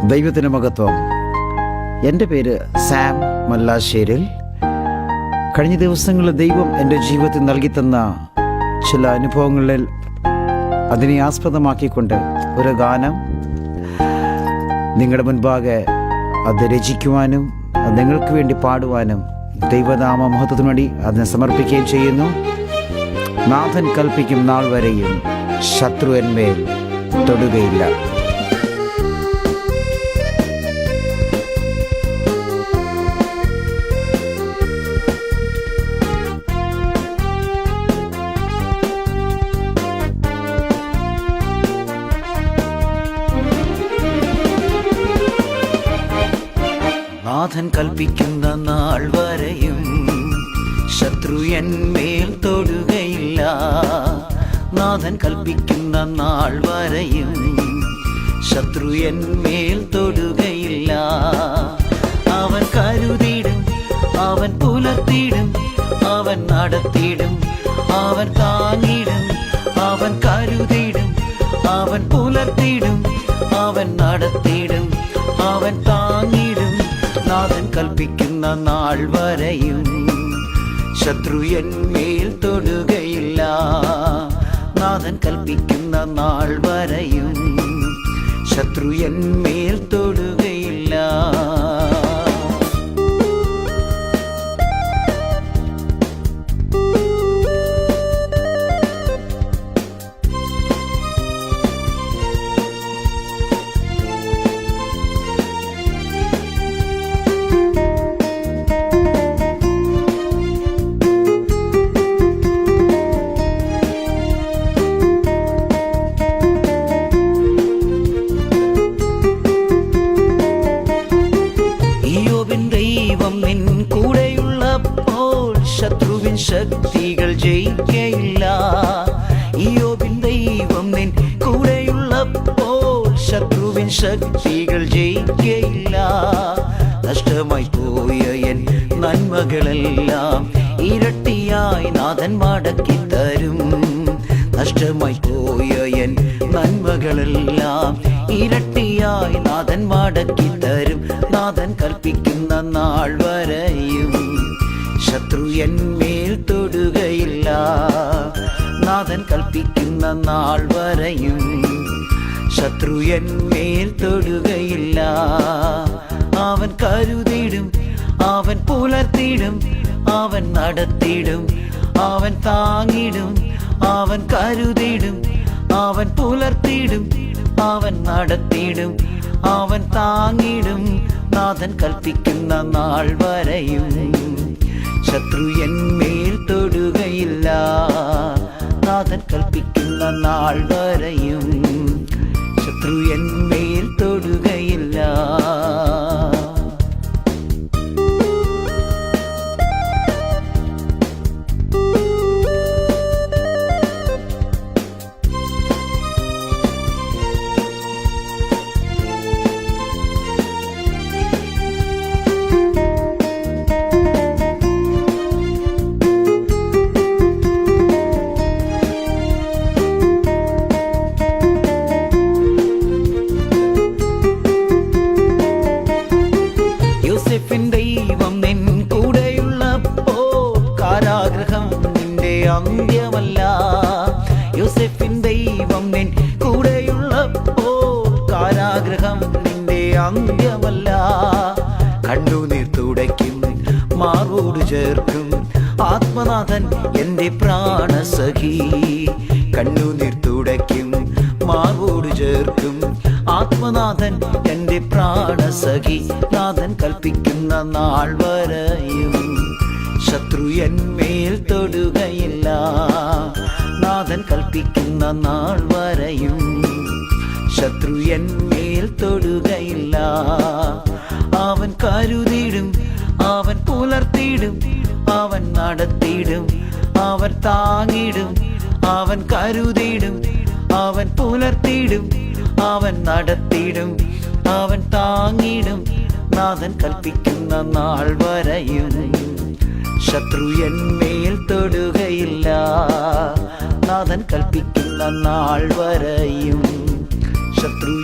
ദൈവത്തിന് മഹത്വം. എൻ്റെ പേര് സാം മല്ലാശ്ശേരിൽ. കഴിഞ്ഞ ദിവസങ്ങളിൽ ദൈവം എൻ്റെ ജീവിതത്തിൽ നൽകിത്തന്ന ചില അനുഭവങ്ങളിൽ അതിനെ ആസ്പദമാക്കിക്കൊണ്ട് ഒരു ഗാനം നിങ്ങളുടെ മുൻപാകെ അത് രചിക്കുവാനും അത് നിങ്ങൾക്ക് വേണ്ടി പാടുവാനും ദൈവനാമ മഹത്വത്തിനു വേണ്ടി അതിനെ സമർപ്പിക്കുകയും ചെയ്യുന്നു. നാഥൻ കൽപ്പിക്കും നാൾ വരെയും ശത്രു എന്മേൽ തൊടുകയില്ല. നാഥൻ കൽപ്പിക്കുന്ന നാൾ വരെയും ശത്രു എന്മേൽ തൊടുകയില്ല. നാഥൻ കൽപ്പിക്കുന്ന നാൾ വരെയും ശത്രു എന്മേൽ തൊടുകയില്ല. അവൻ കരുതിയിടും, അവൻ പുലർത്തിയിടും, അവൻ നടത്തിയിടും, അവൻ താങ്ങിടും. അവൻ കരുതിയിടും, അവൻ പുലർത്തിയിടും, അവൻ നടത്തിയിടും, അവൻ താങ്ങിടും. നാഥൻ കൽപ്പിക്കുന്ന നാൾ വരെയും ശത്രു എന്മേൽ തൊടുകയില്ല. നാഥൻ കൽപ്പിക്കുന്ന നാൾ വരെയും ശത്രു എന്മേൽ തൊടുകയില്ല. ദൈവം നിൻ കൂടെയുള്ളപ്പോൾ ശത്രുവിൻ ശക്തികൾ ജയിക്കയില്ല. ഇയ്യോബിൻ ദൈവം നിൻ കൂടെയുള്ളപ്പോൾ ശത്രുവിൻ ശക്തികൾ ജയിക്കയില്ല. നഷ്ടമായി പോയ എൻ നന്മകളെല്ലാം ഇരട്ടിയായി നാഥൻ മടക്കി തരും. നഷ്ടമായി പോയ എൻ നന്മകളെല്ലാം ഇരട്ടിയായി നാഥൻ മടക്കി തരും. നാഥൻ കൽപ്പിക്കുന്ന നാൾ വരെയും ശത്രു എന്മേൽ തൊടുകയില്ല. നാഥൻ കൽപ്പിക്കുന്ന നാൾ വരെയും ശത്രു എന്മേൽ തൊടുകയില്ല. അവൻ കരുതിയിടും, അവൻ പുലർത്തിയിടും, അവൻ നടത്തിയിടും, അവൻ താങ്ങിടും. അവൻ കരുതിയിടും, അവൻ പുലർത്തിയിടും, അവൻ നടത്തിയിടും, അവൻ താങ്ങിടും. നാഥൻ കൽപ്പിക്കുന്ന നാൾ വരെയും ശത്രു എന്മേൽ തൊടുകയില്ല. നാഥൻ കൽപ്പിക്കുന്ന നാൾ വരെയും ശത്രു എന്മേൽ തൊടുകയില്ല. ദൈവം നിൻ കൂടെയുള്ളപ്പോൾ കാരാഗൃഹം നിന്റെ അന്ത്യമല്ല. യോസേഫിൻ ദൈവം നിൻ കൂടെയുള്ളപ്പോൾ കാരാഗൃഹം നിന്റെ അന്ത്യമല്ല. കണ്ണുനീർ തുടയ്ക്കും, മാറോട് ചേർക്കും ആത്മനാഥൻ എൻ്റെ പ്രാണസഖി. കണ്ണുനീർ തുടയ്ക്കും, മാറോട് ചേർക്കും ആത്മനാഥൻ എൻ്റെ പ്രാണസഖി. നാഥൻ കൽപ്പിക്കുന്ന നാൾ വരെയും ശത്രു എന്മേൽ തൊടുകയില്ല. നാഥൻ കൽപ്പിക്കുന്ന നാൾ വരെയും ശത്രു എന്മേൽ തൊടുകയില്ല. അവൻ കരുതിയിടും, അവൻ പുലർത്തിയിടും, അവൻ നടത്തിയിടും, അവൻ താങ്ങിടും. അവൻ കരുതിയിടും, അവൻ പുലർത്തിയിടും, അവൻ നടത്തിയിടും, അവൻ താങ്ങിടും. നാഥൻ കൽപ്പിക്കുന്ന നാൾ വരെയും ശത്രു എന്മേൽ തൊടുകയില്ല. നാഥൻ കൽപ്പിക്കുന്ന നാൾ വരെയും ശത്രു